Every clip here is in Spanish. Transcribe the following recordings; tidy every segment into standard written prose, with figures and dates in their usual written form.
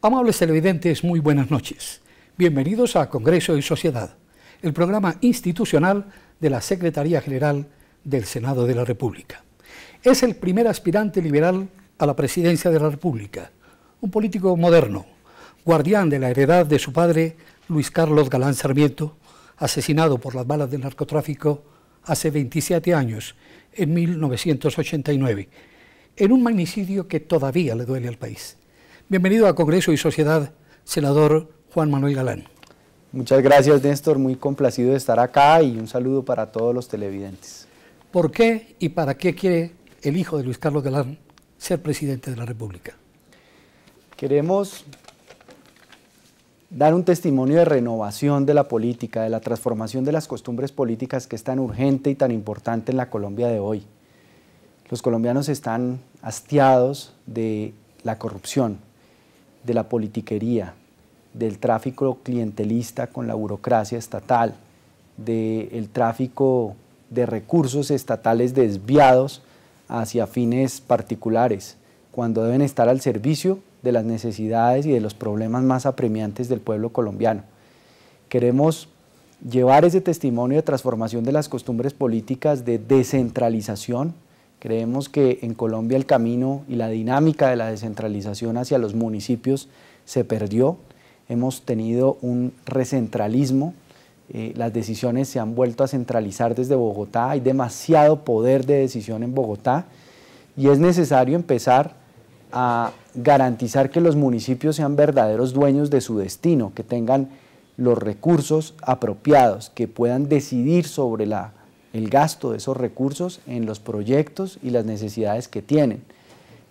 Amables televidentes, muy buenas noches. Bienvenidos a Congreso y Sociedad, el programa institucional de la Secretaría General del Senado de la República. Es el primer aspirante liberal a la presidencia de la República, un político moderno, guardián de la heredad de su padre, Luis Carlos Galán Sarmiento, asesinado por las balas del narcotráfico hace 27 años, en 1989, en un magnicidio que todavía le duele al país. Bienvenido a Congreso y Sociedad, senador Juan Manuel Galán. Muchas gracias, Néstor, muy complacido de estar acá y un saludo para todos los televidentes. ¿Por qué y para qué quiere el hijo de Luis Carlos Galán ser presidente de la República? Queremos dar un testimonio de renovación de la política, de la transformación de las costumbres políticas que es tan urgente y tan importante en la Colombia de hoy. Los colombianos están hastiados de la corrupción, de la politiquería, del tráfico clientelista con la burocracia estatal, del tráfico de recursos estatales desviados hacia fines particulares, cuando deben estar al servicio de las necesidades y de los problemas más apremiantes del pueblo colombiano. Queremos llevar ese testimonio de transformación de las costumbres políticas, de descentralización. Creemos que en Colombia el camino y la dinámica de la descentralización hacia los municipios se perdió. Hemos tenido un recentralismo, las decisiones se han vuelto a centralizar desde Bogotá, hay demasiado poder de decisión en Bogotá y es necesario empezar a garantizar que los municipios sean verdaderos dueños de su destino, que tengan los recursos apropiados, que puedan decidir sobre el gasto de esos recursos en los proyectos y las necesidades que tienen.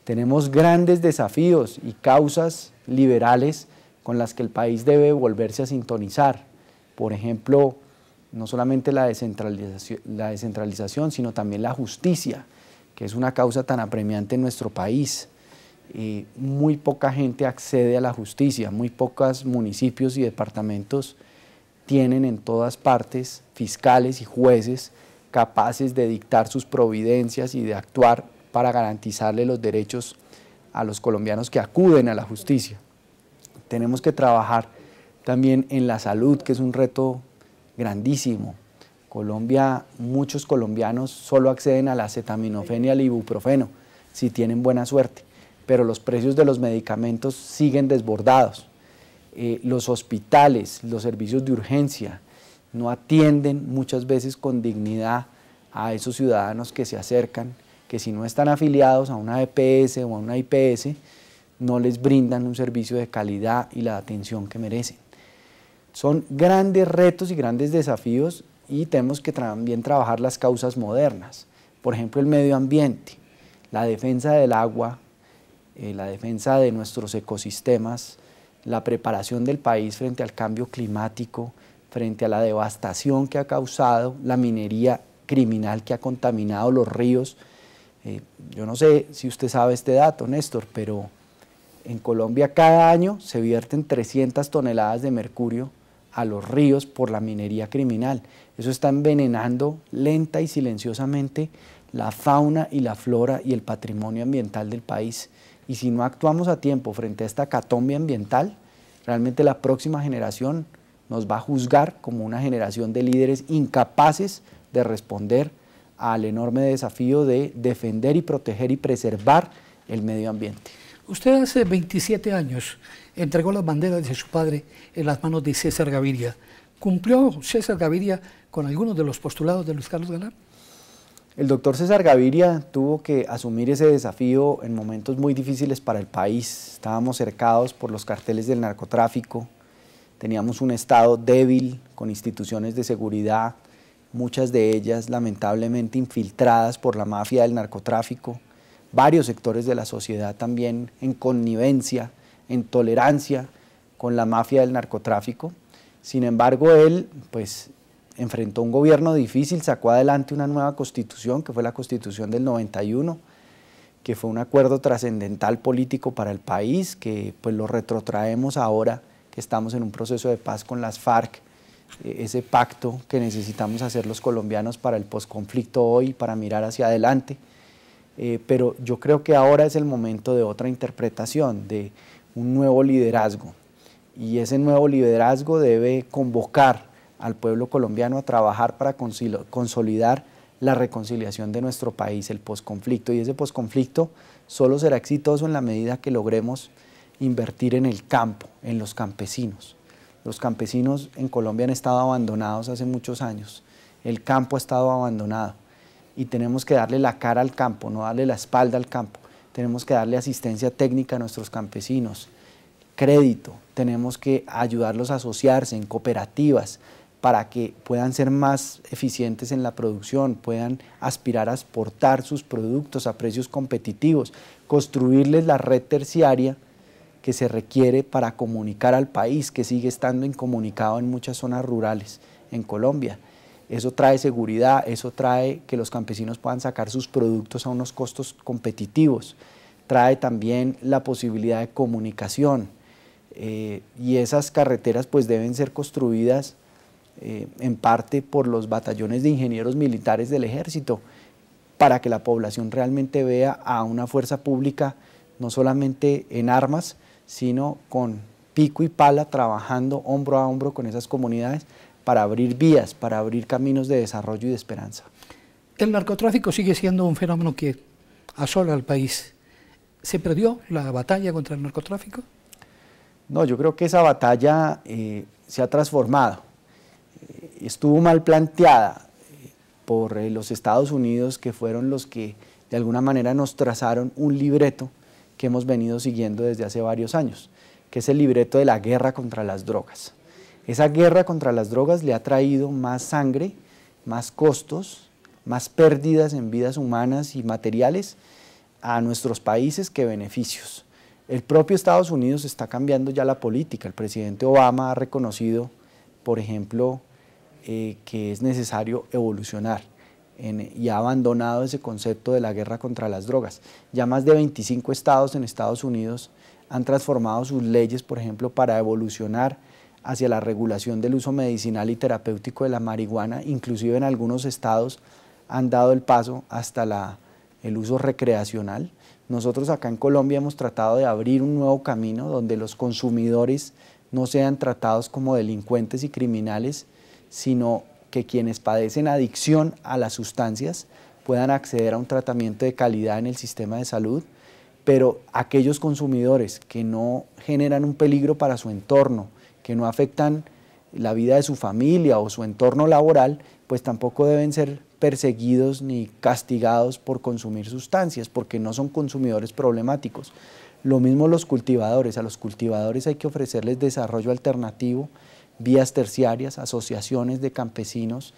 Tenemos grandes desafíos y causas liberales con las que el país debe volverse a sintonizar. Por ejemplo, no solamente la descentralización, sino también la justicia, que es una causa tan apremiante en nuestro país. Muy poca gente accede a la justicia, muy pocos municipios y departamentos tienen en todas partes fiscales y jueces capaces de dictar sus providencias y de actuar para garantizarle los derechos a los colombianos que acuden a la justicia. Tenemos que trabajar también en la salud, que es un reto grandísimo. Colombia, muchos colombianos solo acceden a la acetaminofén y al ibuprofeno, si tienen buena suerte, pero los precios de los medicamentos siguen desbordados. Los hospitales, los servicios de urgencia, no atienden muchas veces con dignidad a esos ciudadanos que se acercan, que si no están afiliados a una EPS o a una IPS, no les brindan un servicio de calidad y la atención que merecen. Son grandes retos y grandes desafíos y tenemos que también trabajar las causas modernas. Por ejemplo, el medio ambiente, la defensa del agua, la defensa de nuestros ecosistemas, la preparación del país frente al cambio climático, frente a la devastación que ha causado la minería criminal que ha contaminado los ríos. Yo no sé si usted sabe este dato, Néstor, pero en Colombia cada año se vierten 300 toneladas de mercurio a los ríos por la minería criminal. Eso está envenenando lenta y silenciosamente la fauna y la flora y el patrimonio ambiental del país. Y si no actuamos a tiempo frente a esta hecatombe ambiental, realmente la próxima generación nos va a juzgar como una generación de líderes incapaces de responder al enorme desafío de defender y proteger y preservar el medio ambiente. Usted hace 27 años entregó las banderas de su padre en las manos de César Gaviria. ¿Cumplió César Gaviria con algunos de los postulados de Luis Carlos Galán? El doctor César Gaviria tuvo que asumir ese desafío en momentos muy difíciles para el país. Estábamos cercados por los carteles del narcotráfico, teníamos un Estado débil con instituciones de seguridad, muchas de ellas lamentablemente infiltradas por la mafia del narcotráfico, varios sectores de la sociedad también en connivencia, en tolerancia con la mafia del narcotráfico. Sin embargo, él pues enfrentó un gobierno difícil, sacó adelante una nueva constitución, que fue la Constitución del 91, que fue un acuerdo trascendental político para el país, que pues lo retrotraemos ahora que estamos en un proceso de paz con las FARC, ese pacto que necesitamos hacer los colombianos para el posconflicto hoy, para mirar hacia adelante. Pero yo creo que ahora es el momento de otra interpretación, de un nuevo liderazgo, y ese nuevo liderazgo debe convocar al pueblo colombiano a trabajar para consolidar la reconciliación de nuestro país, el posconflicto, y ese posconflicto solo será exitoso en la medida que logremos invertir en el campo, en los campesinos. Los campesinos en Colombia han estado abandonados hace muchos años, el campo ha estado abandonado y tenemos que darle la cara al campo, no darle la espalda al campo. Tenemos que darle asistencia técnica a nuestros campesinos, crédito, tenemos que ayudarlos a asociarse en cooperativas para que puedan ser más eficientes en la producción, puedan aspirar a exportar sus productos a precios competitivos, construirles la red terciaria que se requiere para comunicar al país, que sigue estando incomunicado en muchas zonas rurales en Colombia. Eso trae seguridad, eso trae que los campesinos puedan sacar sus productos a unos costos competitivos, trae también la posibilidad de comunicación, y esas carreteras pues deben ser construidas en parte por los batallones de ingenieros militares del ejército, para que la población realmente vea a una fuerza pública no solamente en armas, sino con pico y pala, trabajando hombro a hombro con esas comunidades para abrir vías, para abrir caminos de desarrollo y de esperanza. El narcotráfico sigue siendo un fenómeno que asola al país. ¿Se perdió la batalla contra el narcotráfico? No, yo creo que esa batalla se ha transformado. Estuvo mal planteada por los Estados Unidos, que fueron los que de alguna manera nos trazaron un libreto que hemos venido siguiendo desde hace varios años, que es el libreto de la guerra contra las drogas. Esa guerra contra las drogas le ha traído más sangre, más costos, más pérdidas en vidas humanas y materiales a nuestros países que beneficios. El propio Estados Unidos está cambiando ya la política. El presidente Obama ha reconocido, por ejemplo, que es necesario evolucionar y ha abandonado ese concepto de la guerra contra las drogas. Ya más de 25 estados en Estados Unidos han transformado sus leyes, por ejemplo, para evolucionar hacia la regulación del uso medicinal y terapéutico de la marihuana. Inclusive en algunos estados han dado el paso hasta el uso recreacional. Nosotros acá en Colombia hemos tratado de abrir un nuevo camino donde los consumidores no sean tratados como delincuentes y criminales, sino que quienes padecen adicción a las sustancias puedan acceder a un tratamiento de calidad en el sistema de salud, pero aquellos consumidores que no generan un peligro para su entorno, que no afectan la vida de su familia o su entorno laboral, pues tampoco deben ser perseguidos ni castigados por consumir sustancias, porque no son consumidores problemáticos. Lo mismo los cultivadores, a los cultivadores hay que ofrecerles desarrollo alternativo, vías terciarias, asociaciones de campesinos,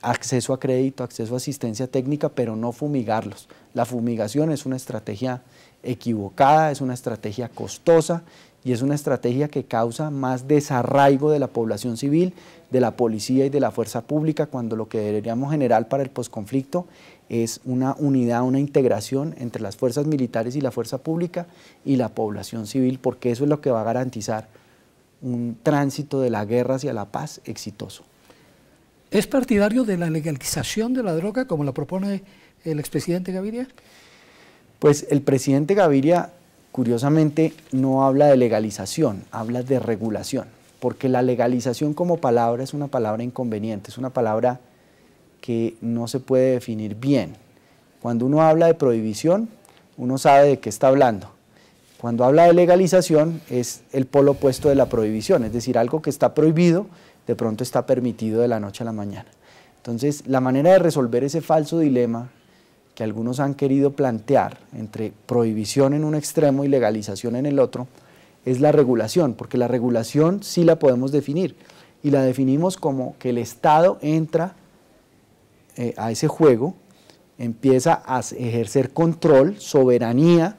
acceso a crédito, acceso a asistencia técnica, pero no fumigarlos. La fumigación es una estrategia equivocada, es una estrategia costosa y es una estrategia que causa más desarraigo de la población civil, de la policía y de la fuerza pública, cuando lo que deberíamos generar para el posconflicto es una unidad, una integración entre las fuerzas militares y la fuerza pública y la población civil, porque eso es lo que va a garantizar un tránsito de la guerra hacia la paz exitoso. ¿Es partidario de la legalización de la droga como la propone el expresidente Gaviria? Pues el presidente Gaviria, curiosamente, no habla de legalización, habla de regulación, porque la legalización como palabra es una palabra inconveniente, es una palabra que no se puede definir bien. Cuando uno habla de prohibición, uno sabe de qué está hablando. Cuando habla de legalización es el polo opuesto de la prohibición, es decir, algo que está prohibido de pronto está permitido de la noche a la mañana. Entonces, la manera de resolver ese falso dilema que algunos han querido plantear entre prohibición en un extremo y legalización en el otro es la regulación, porque la regulación sí la podemos definir y la definimos como que el Estado entra a ese juego, empieza a ejercer control, soberanía,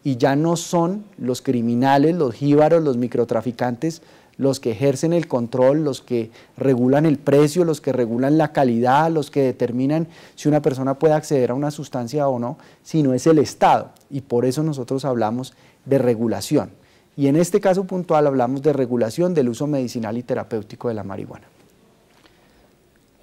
y ya no son los criminales, los jíbaros, los microtraficantes los que ejercen el control, los que regulan el precio, los que regulan la calidad, los que determinan si una persona puede acceder a una sustancia o no, sino es el Estado, y por eso nosotros hablamos de regulación. Y en este caso puntual hablamos de regulación del uso medicinal y terapéutico de la marihuana.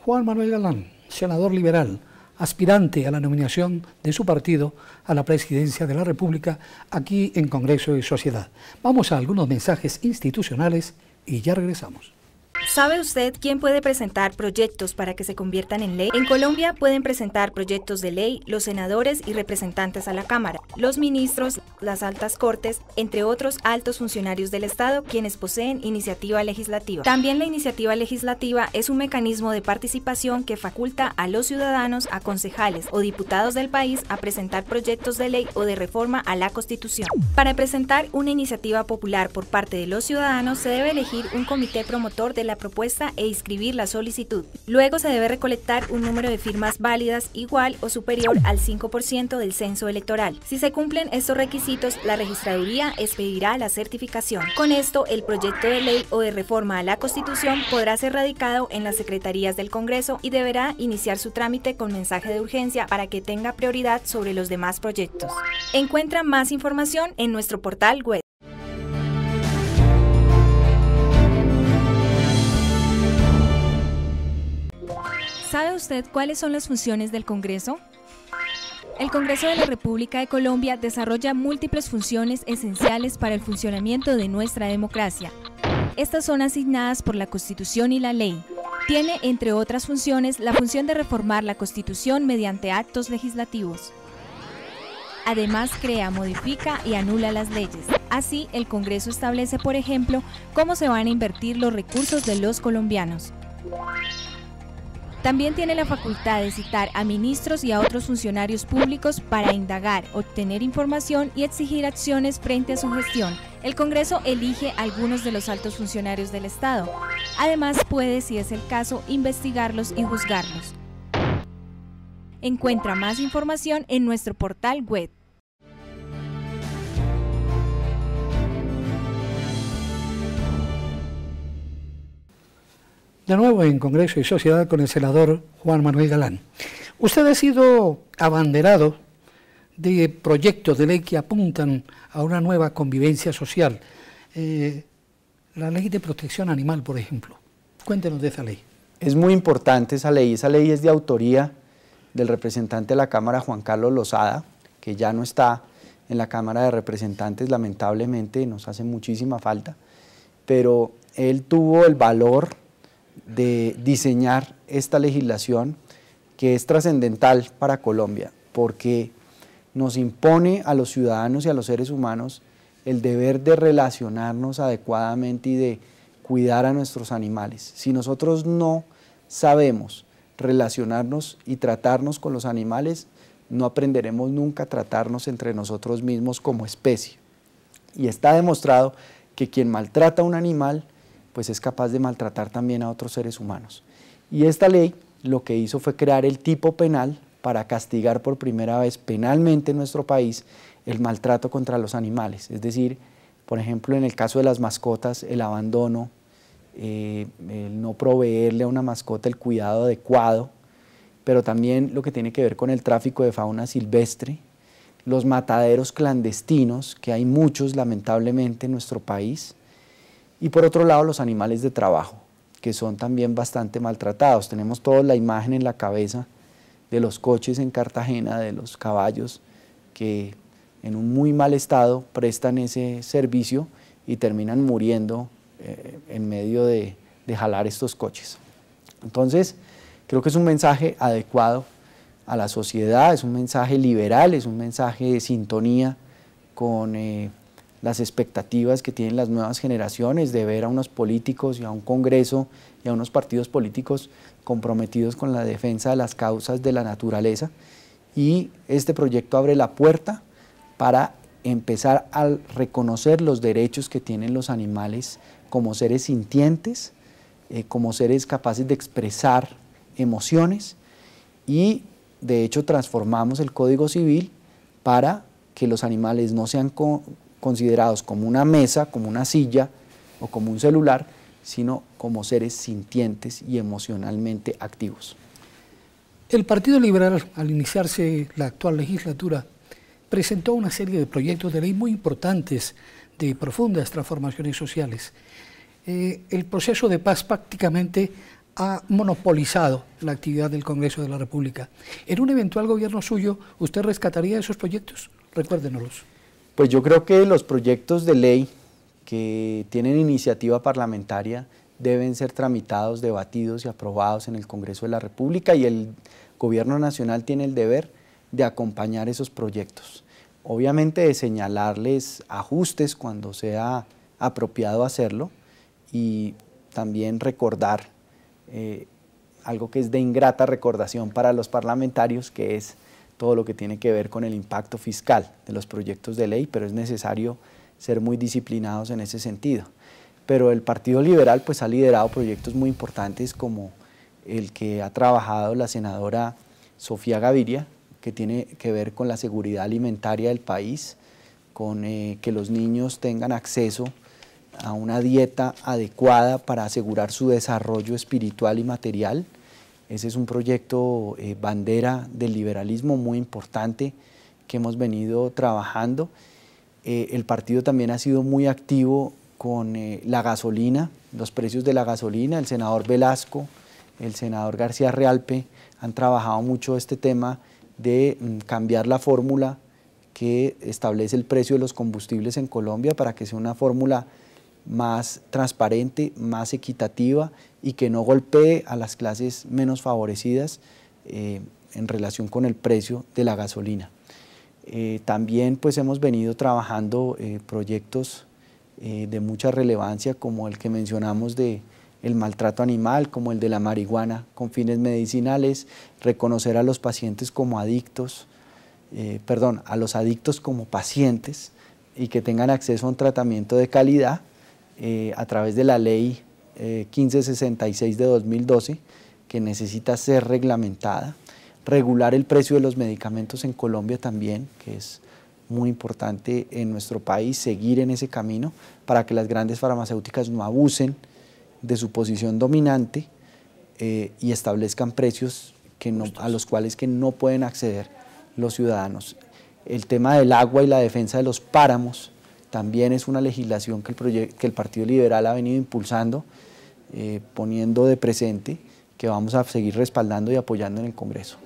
Juan Manuel Galán, senador liberal, aspirante a la nominación de su partido a la presidencia de la República aquí en Congreso y Sociedad. Vamos a algunos mensajes institucionales y ya regresamos. ¿Sabe usted quién puede presentar proyectos para que se conviertan en ley? En Colombia pueden presentar proyectos de ley los senadores y representantes a la Cámara, los ministros, las altas cortes, entre otros altos funcionarios del Estado, quienes poseen iniciativa legislativa. También la iniciativa legislativa es un mecanismo de participación que faculta a los ciudadanos, a concejales o diputados del país a presentar proyectos de ley o de reforma a la Constitución. Para presentar una iniciativa popular por parte de los ciudadanos se debe elegir un comité promotor de la propuesta e inscribir la solicitud. Luego se debe recolectar un número de firmas válidas igual o superior al 5% del censo electoral. Si se cumplen estos requisitos, la registraduría expedirá la certificación. Con esto, el proyecto de ley o de reforma a la Constitución podrá ser radicado en las secretarías del Congreso y deberá iniciar su trámite con mensaje de urgencia para que tenga prioridad sobre los demás proyectos. Encuentra más información en nuestro portal web. ¿Sabe usted cuáles son las funciones del Congreso? El Congreso de la República de Colombia desarrolla múltiples funciones esenciales para el funcionamiento de nuestra democracia. Estas son asignadas por la Constitución y la ley. Tiene, entre otras funciones, la función de reformar la Constitución mediante actos legislativos. Además, crea, modifica y anula las leyes. Así, el Congreso establece, por ejemplo, cómo se van a invertir los recursos de los colombianos. También tiene la facultad de citar a ministros y a otros funcionarios públicos para indagar, obtener información y exigir acciones frente a su gestión. El Congreso elige a algunos de los altos funcionarios del Estado. Además, puede, si es el caso, investigarlos y juzgarlos. Encuentra más información en nuestro portal web. De nuevo en Congreso y Sociedad con el senador Juan Manuel Galán. Usted ha sido abanderado de proyectos de ley que apuntan a una nueva convivencia social. La ley de protección animal, por ejemplo. Cuéntenos de esa ley. Es muy importante esa ley es de autoría del representante de la Cámara, Juan Carlos Lozada, que ya no está en la Cámara de Representantes, lamentablemente, nos hace muchísima falta, pero él tuvo el valor de diseñar esta legislación que es trascendental para Colombia, porque nos impone a los ciudadanos y a los seres humanos el deber de relacionarnos adecuadamente y de cuidar a nuestros animales. Si nosotros no sabemos relacionarnos y tratarnos con los animales, no aprenderemos nunca a tratarnos entre nosotros mismos como especie. Y está demostrado que quien maltrata a un animal pues es capaz de maltratar también a otros seres humanos. Y esta ley lo que hizo fue crear el tipo penal para castigar por primera vez penalmente en nuestro país el maltrato contra los animales. Es decir, por ejemplo, en el caso de las mascotas, el abandono, el no proveerle a una mascota el cuidado adecuado, pero también lo que tiene que ver con el tráfico de fauna silvestre, los mataderos clandestinos, que hay muchos lamentablemente en nuestro país, y por otro lado los animales de trabajo, que son también bastante maltratados. Tenemos toda la imagen en la cabeza de los coches en Cartagena, de los caballos que en un muy mal estado prestan ese servicio y terminan muriendo en medio de jalar estos coches. Entonces, creo que es un mensaje adecuado a la sociedad, es un mensaje liberal, es un mensaje de sintonía con las expectativas que tienen las nuevas generaciones de ver a unos políticos y a un Congreso y a unos partidos políticos comprometidos con la defensa de las causas de la naturaleza, y este proyecto abre la puerta para empezar a reconocer los derechos que tienen los animales como seres sintientes, como seres capaces de expresar emociones, y de hecho transformamos el Código Civil para que los animales no sean considerados como una mesa, como una silla o como un celular, sino como seres sintientes y emocionalmente activos. El Partido Liberal, al iniciarse la actual legislatura, presentó una serie de proyectos de ley muy importantes de profundas transformaciones sociales. El proceso de paz prácticamente ha monopolizado la actividad del Congreso de la República. ¿En un eventual gobierno suyo usted rescataría esos proyectos? Recuérdenoslos. Pues yo creo que los proyectos de ley que tienen iniciativa parlamentaria deben ser tramitados, debatidos y aprobados en el Congreso de la República, y el Gobierno Nacional tiene el deber de acompañar esos proyectos. Obviamente de señalarles ajustes cuando sea apropiado hacerlo, y también recordar algo que es de ingrata recordación para los parlamentarios, que es todo lo que tiene que ver con el impacto fiscal de los proyectos de ley, pero es necesario ser muy disciplinados en ese sentido. Pero el Partido Liberal pues ha liderado proyectos muy importantes, como el que ha trabajado la senadora Sofía Gaviria, que tiene que ver con la seguridad alimentaria del país, con que los niños tengan acceso a una dieta adecuada para asegurar su desarrollo espiritual y material. Ese es un proyecto bandera del liberalismo muy importante que hemos venido trabajando. El partido también ha sido muy activo con la gasolina, los precios de la gasolina. El senador Velasco, el senador García Realpe han trabajado mucho este tema de cambiar la fórmula que establece el precio de los combustibles en Colombia para que sea una fórmula más transparente, más equitativa y que no golpee a las clases menos favorecidas en relación con el precio de la gasolina. También pues hemos venido trabajando proyectos de mucha relevancia, como el que mencionamos de el maltrato animal, como el de la marihuana con fines medicinales, reconocer a los pacientes como adictos, a los adictos como pacientes y que tengan acceso a un tratamiento de calidad a través de la ley 1566 de 2012, que necesita ser reglamentada. Regular el precio de los medicamentos en Colombia también, que es muy importante en nuestro país, seguir en ese camino para que las grandes farmacéuticas no abusen de su posición dominante y establezcan precios a los cuales no pueden acceder los ciudadanos. El tema del agua y la defensa de los páramos también es una legislación que el Partido Liberal ha venido impulsando, poniendo de presente, que vamos a seguir respaldando y apoyando en el Congreso.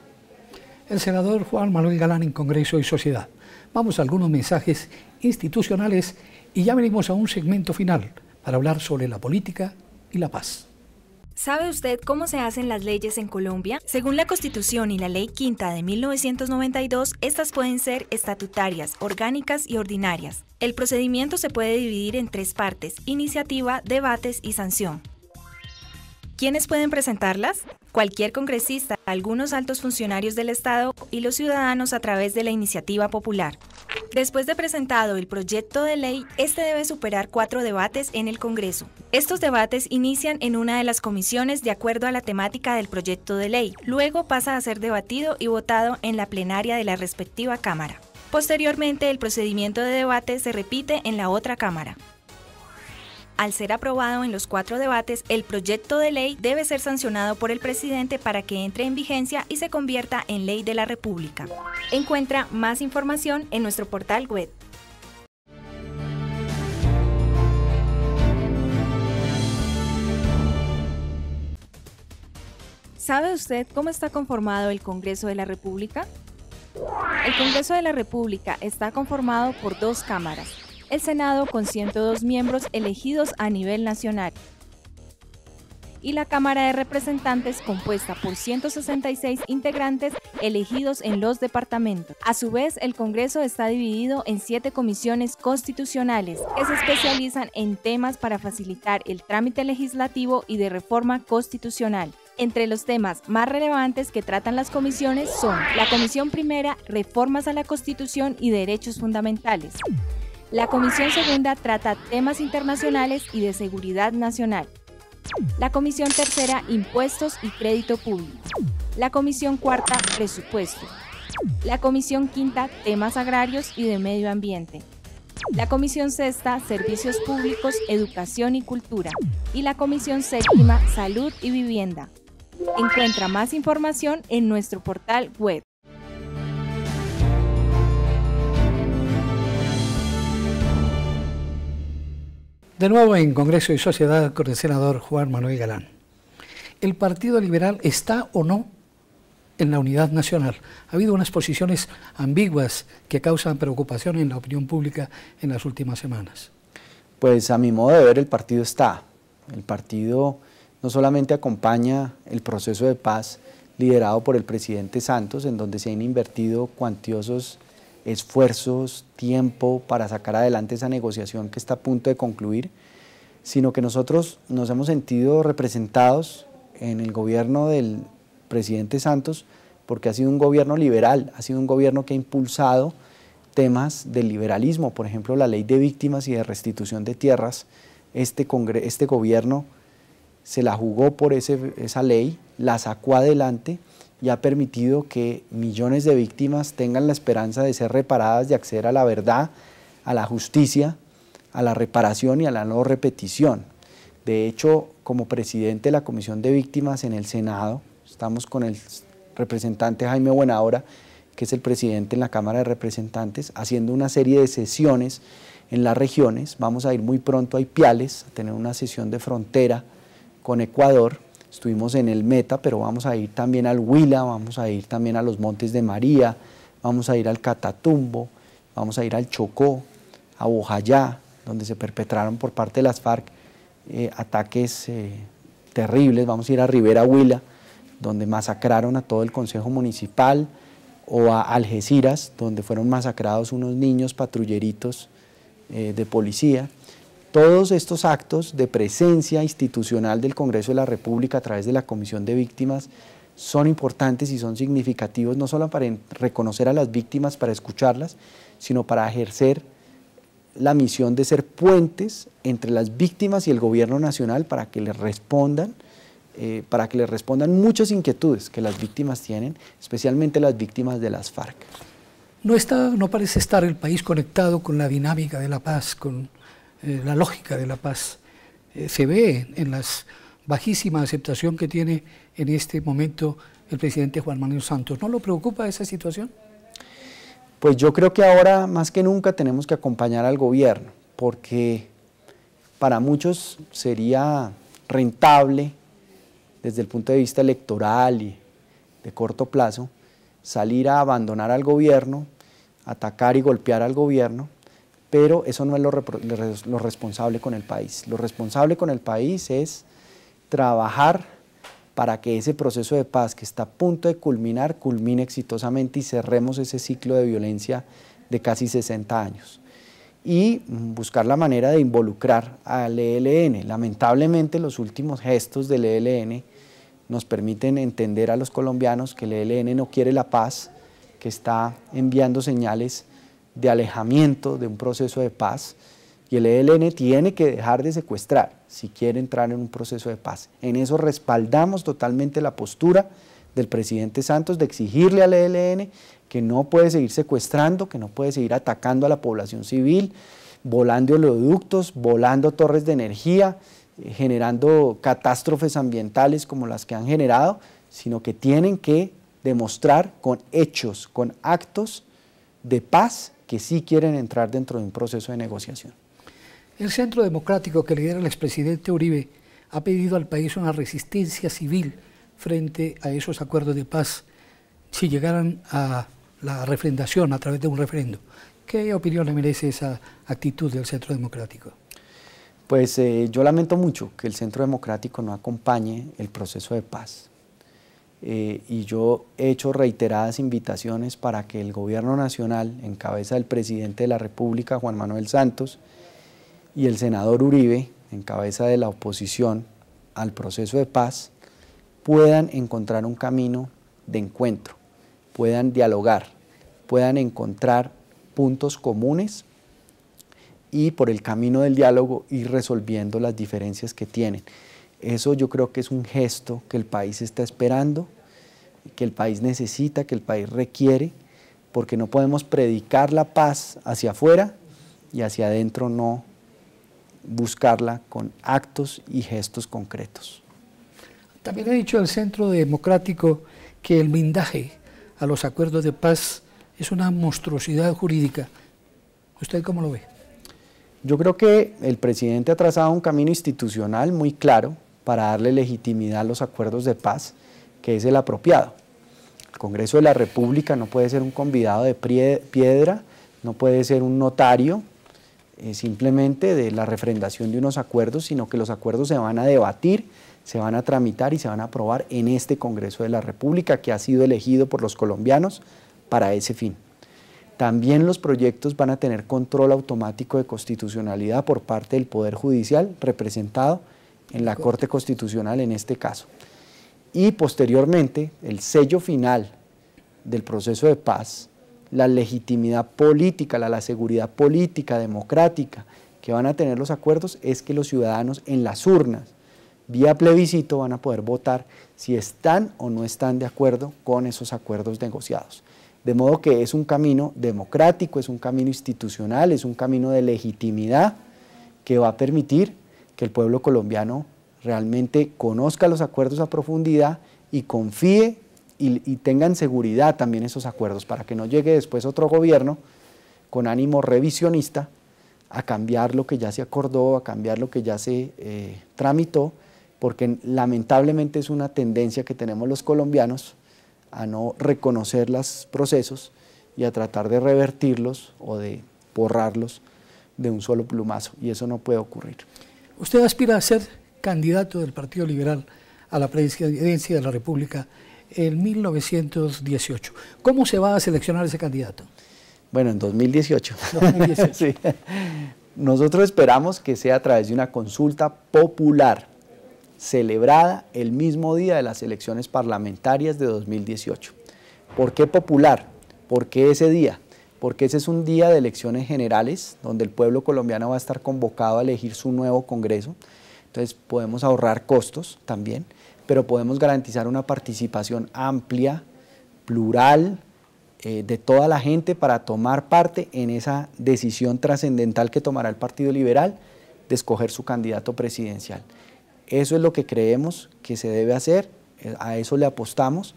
El senador Juan Manuel Galán en Congreso y Sociedad. Vamos a algunos mensajes institucionales y ya venimos a un segmento final para hablar sobre la política y la paz. ¿Sabe usted cómo se hacen las leyes en Colombia? Según la Constitución y la Ley Quinta de 1992, estas pueden ser estatutarias, orgánicas y ordinarias. El procedimiento se puede dividir en 3 partes: iniciativa, debates y sanción. ¿Quiénes pueden presentarlas? Cualquier congresista, algunos altos funcionarios del Estado y los ciudadanos a través de la iniciativa popular. Después de presentado el proyecto de ley, este debe superar 4 debates en el Congreso. Estos debates inician en una de las comisiones de acuerdo a la temática del proyecto de ley. Luego pasa a ser debatido y votado en la plenaria de la respectiva Cámara. Posteriormente, el procedimiento de debate se repite en la otra Cámara. Al ser aprobado en los 4 debates, el proyecto de ley debe ser sancionado por el presidente para que entre en vigencia y se convierta en ley de la República. Encuentra más información en nuestro portal web. ¿Sabe usted cómo está conformado el Congreso de la República? El Congreso de la República está conformado por 2 cámaras. El Senado con 102 miembros elegidos a nivel nacional y la Cámara de Representantes compuesta por 166 integrantes elegidos en los departamentos. A su vez, el Congreso está dividido en 7 comisiones constitucionales que se especializan en temas para facilitar el trámite legislativo y de reforma constitucional. Entre los temas más relevantes que tratan las comisiones son la Comisión Primera, Reformas a la Constitución y Derechos Fundamentales. La Comisión Segunda trata temas internacionales y de seguridad nacional. La Comisión Tercera, Impuestos y Crédito Público. La Comisión Cuarta, Presupuesto. La Comisión Quinta, Temas Agrarios y de Medio Ambiente. La Comisión Sexta, Servicios Públicos, Educación y Cultura. Y la Comisión Séptima, Salud y Vivienda. Encuentra más información en nuestro portal web. De nuevo en Congreso y Sociedad con el senador Juan Manuel Galán. ¿El Partido Liberal está o no en la unidad nacional? Ha habido unas posiciones ambiguas que causan preocupación en la opinión pública en las últimas semanas. Pues a mi modo de ver el partido está. El partido no solamente acompaña el proceso de paz liderado por el presidente Santos, en donde se han invertido cuantiosos esfuerzos, tiempo para sacar adelante esa negociación que está a punto de concluir, sino que nosotros nos hemos sentido representados en el gobierno del presidente Santos porque ha sido un gobierno liberal, ha sido un gobierno que ha impulsado temas del liberalismo, por ejemplo la ley de víctimas y de restitución de tierras. Este gobierno se la jugó por esa ley, la sacó adelante y ha permitido que millones de víctimas tengan la esperanza de ser reparadas, de acceder a la verdad, a la justicia, a la reparación y a la no repetición. De hecho, como presidente de la Comisión de Víctimas en el Senado, estamos con el representante Jaime Buenahora, que es el presidente en la Cámara de Representantes, haciendo una serie de sesiones en las regiones. Vamos a ir muy pronto a Ipiales, a tener una sesión de frontera con Ecuador. Estuvimos en el Meta, pero vamos a ir también al Huila, vamos a ir también a los Montes de María, vamos a ir al Catatumbo, vamos a ir al Chocó, a Bojayá, donde se perpetraron por parte de las FARC ataques terribles. Vamos a ir a Rivera Huila, donde masacraron a todo el Consejo Municipal, o a Algeciras, donde fueron masacrados unos niños patrulleritos de policía. Todos estos actos de presencia institucional del Congreso de la República a través de la Comisión de Víctimas son importantes y son significativos, no solo para reconocer a las víctimas, para escucharlas, sino para ejercer la misión de ser puentes entre las víctimas y el gobierno nacional para que les respondan muchas inquietudes que las víctimas tienen, especialmente las víctimas de las FARC. No parece estar el país conectado con la dinámica de la paz, con la lógica de la paz. Se ve en la bajísima aceptación que tiene en este momento el presidente Juan Manuel Santos. ¿No lo preocupa esa situación? Pues yo creo que ahora más que nunca tenemos que acompañar al gobierno, porque para muchos sería rentable desde el punto de vista electoral y de corto plazo salir a abandonar al gobierno, atacar y golpear al gobierno, pero eso no es lo responsable con el país. Lo responsable con el país es trabajar para que ese proceso de paz que está a punto de culminar, culmine exitosamente y cerremos ese ciclo de violencia de casi 60 años. Y buscar la manera de involucrar al ELN. Lamentablemente los últimos gestos del ELN nos permiten entender a los colombianos que el ELN no quiere la paz, que está enviando señales de alejamiento de un proceso de paz, y el ELN tiene que dejar de secuestrar si quiere entrar en un proceso de paz. En eso respaldamos totalmente la postura del presidente Santos de exigirle al ELN que no puede seguir secuestrando, que no puede seguir atacando a la población civil, volando oleoductos, volando torres de energía, generando catástrofes ambientales como las que han generado, sino que tienen que demostrar con hechos, con actos de paz que sí quieren entrar dentro de un proceso de negociación. El Centro Democrático que lidera el expresidente Uribe ha pedido al país una resistencia civil frente a esos acuerdos de paz si llegaran a la refrendación a través de un referendo. ¿Qué opinión le merece esa actitud del Centro Democrático? Pues yo lamento mucho que el Centro Democrático no acompañe el proceso de paz. Y yo he hecho reiteradas invitaciones para que el gobierno nacional, en cabeza del presidente de la República, Juan Manuel Santos, y el senador Uribe, en cabeza de la oposición al proceso de paz, puedan encontrar un camino de encuentro, puedan dialogar, puedan encontrar puntos comunes y por el camino del diálogo ir resolviendo las diferencias que tienen. Eso yo creo que es un gesto que el país está esperando, que el país necesita, que el país requiere, porque no podemos predicar la paz hacia afuera y hacia adentro no buscarla con actos y gestos concretos. También ha dicho el Centro Democrático que el blindaje a los acuerdos de paz es una monstruosidad jurídica. ¿Usted cómo lo ve? Yo creo que el presidente ha trazado un camino institucional muy claro para darle legitimidad a los acuerdos de paz, que es el apropiado. El Congreso de la República no puede ser un convidado de piedra, no puede ser un notario simplemente de la refrendación de unos acuerdos, sino que los acuerdos se van a debatir, se van a tramitar y se van a aprobar en este Congreso de la República, que ha sido elegido por los colombianos para ese fin. También los proyectos van a tener control automático de constitucionalidad por parte del Poder Judicial, representado en la Corte Constitucional en este caso. Y posteriormente, el sello final del proceso de paz, la legitimidad política, la seguridad política, democrática, que van a tener los acuerdos, es que los ciudadanos en las urnas, vía plebiscito, van a poder votar si están o no están de acuerdo con esos acuerdos negociados. De modo que es un camino democrático, es un camino institucional, es un camino de legitimidad que va a permitir que el pueblo colombiano realmente conozca los acuerdos a profundidad y confíe y tengan seguridad también esos acuerdos, para que no llegue después otro gobierno con ánimo revisionista a cambiar lo que ya se acordó, a cambiar lo que ya se tramitó, porque lamentablemente es una tendencia que tenemos los colombianos a no reconocer los procesos y a tratar de revertirlos o de borrarlos de un solo plumazo, y eso no puede ocurrir. Usted aspira a ser candidato del Partido Liberal a la presidencia de la República en 1918. ¿Cómo se va a seleccionar ese candidato? Bueno, en 2018. 2018. Sí. Nosotros esperamos que sea a través de una consulta popular celebrada el mismo día de las elecciones parlamentarias de 2018. ¿Por qué popular? ¿Por qué ese día? Porque ese es un día de elecciones generales donde el pueblo colombiano va a estar convocado a elegir su nuevo Congreso. Entonces podemos ahorrar costos también, pero podemos garantizar una participación amplia, plural, de toda la gente para tomar parte en esa decisión trascendental que tomará el Partido Liberal de escoger su candidato presidencial. Eso es lo que creemos que se debe hacer, a eso le apostamos,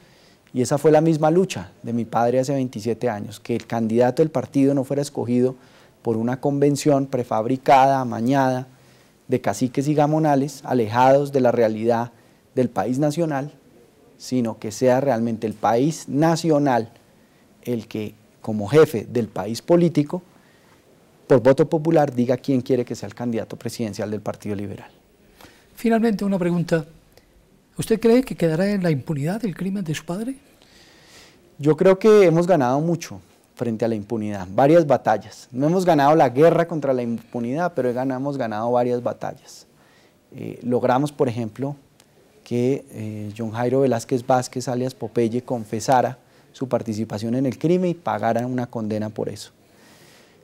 y esa fue la misma lucha de mi padre hace 27 años, que el candidato del partido no fuera escogido por una convención prefabricada, amañada, de caciques y gamonales, alejados de la realidad del país nacional, sino que sea realmente el país nacional el que, como jefe del país político, por voto popular, diga quién quiere que sea el candidato presidencial del Partido Liberal. Finalmente, una pregunta. ¿Usted cree que quedará en la impunidad el crimen de su padre? Yo creo que hemos ganado mucho frente a la impunidad, varias batallas. No hemos ganado la guerra contra la impunidad, pero hemos ganado varias batallas. Logramos, por ejemplo, que John Jairo Velázquez Vázquez, alias Popeye, confesara su participación en el crimen y pagara una condena por eso.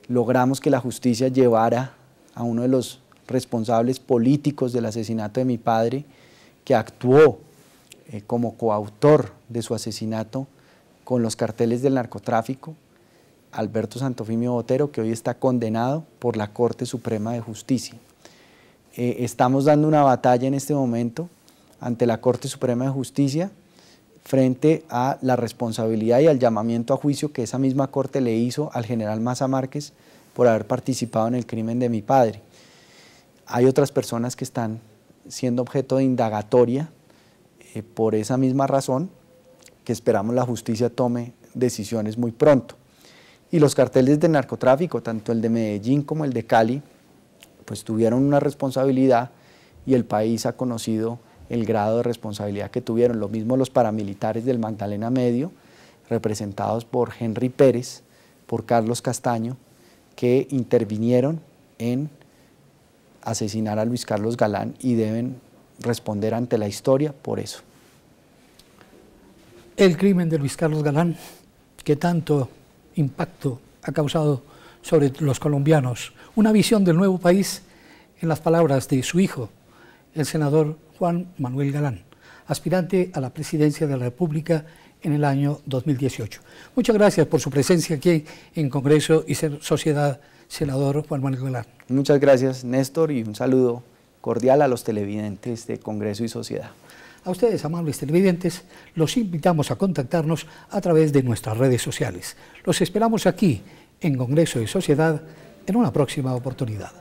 Logramos que la justicia llevara a uno de los responsables políticos del asesinato de mi padre, que actuó como coautor de su asesinato con los carteles del narcotráfico, Alberto Santofimio Botero, que hoy está condenado por la Corte Suprema de Justicia. Estamos dando una batalla en este momento ante la Corte Suprema de Justicia frente a la responsabilidad y al llamamiento a juicio que esa misma Corte le hizo al general Maza Márquez por haber participado en el crimen de mi padre. Hay otras personas que están siendo objeto de indagatoria por esa misma razón, que esperamos la justicia tome decisiones muy pronto. Y los carteles de narcotráfico, tanto el de Medellín como el de Cali, pues tuvieron una responsabilidad y el país ha conocido el grado de responsabilidad que tuvieron. Lo mismo los paramilitares del Magdalena Medio, representados por Henry Pérez, por Carlos Castaño, que intervinieron en asesinar a Luis Carlos Galán y deben responder ante la historia por eso. El crimen de Luis Carlos Galán, que tanto impacto ha causado sobre los colombianos. Una visión del nuevo país en las palabras de su hijo, el senador Juan Manuel Galán, aspirante a la presidencia de la República en el año 2018. Muchas gracias por su presencia aquí en Congreso y Sociedad, senador Juan Manuel Galán. Muchas gracias, Néstor, y un saludo cordial a los televidentes de Congreso y Sociedad. A ustedes, amables televidentes, los invitamos a contactarnos a través de nuestras redes sociales. Los esperamos aquí, en Congreso y Sociedad, en una próxima oportunidad.